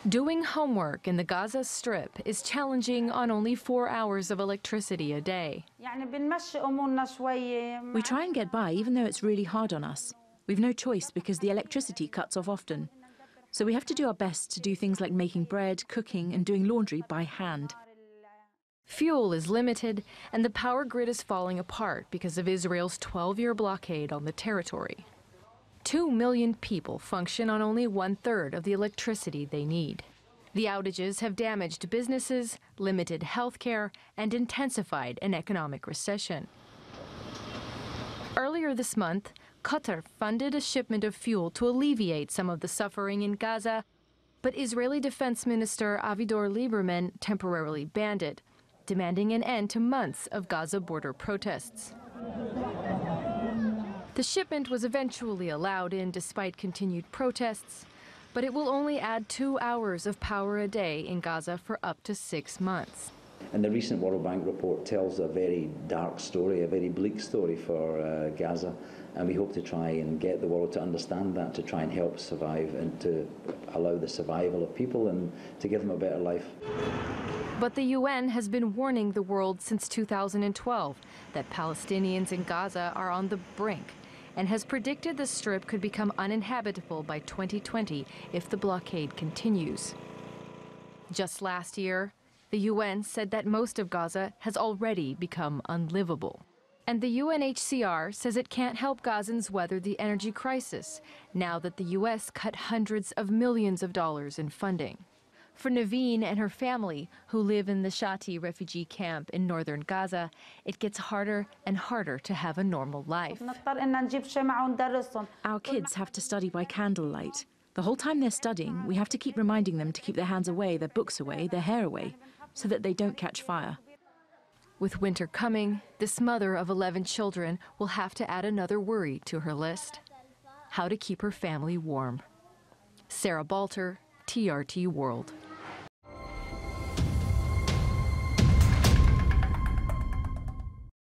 Doing homework in the Gaza Strip is challenging on only 4 hours of electricity a day. We try and get by even though it's really hard on us. We've no choice because the electricity cuts off often. So we have to do our best to do things like making bread, cooking and doing laundry by hand. Fuel is limited and the power grid is falling apart because of Israel's 12-year blockade on the territory. 2 million people function on only 1/3 of the electricity they need. The outages have damaged businesses, limited health care, and intensified an economic recession. Earlier this month, Qatar funded a shipment of fuel to alleviate some of the suffering in Gaza, but Israeli Defense Minister Avigdor Lieberman temporarily banned it, demanding an end to months of Gaza border protests. The shipment was eventually allowed in despite continued protests, but it will only add 2 hours of power a day in Gaza for up to 6 months. And the recent World Bank report tells a very dark story, a very bleak story for Gaza, and we hope to try and get the world to understand that, to try and help survive and to allow the survival of people and to give them a better life. But the UN has been warning the world since 2012 that Palestinians in Gaza are on the brink, and has predicted the Strip could become uninhabitable by 2020 if the blockade continues. Just last year, the UN said that most of Gaza has already become unlivable. And the UNHCR says it can't help Gazans weather the energy crisis now that the US cut hundreds of millions of dollars in funding. For Naveen and her family, who live in the Shati refugee camp in northern Gaza, it gets harder and harder to have a normal life. Our kids have to study by candlelight. The whole time they're studying, we have to keep reminding them to keep their hands away, their books away, their hair away, so that they don't catch fire. With winter coming, this mother of 11 children will have to add another worry to her list: how to keep her family warm. Sarah Balter, TRT World.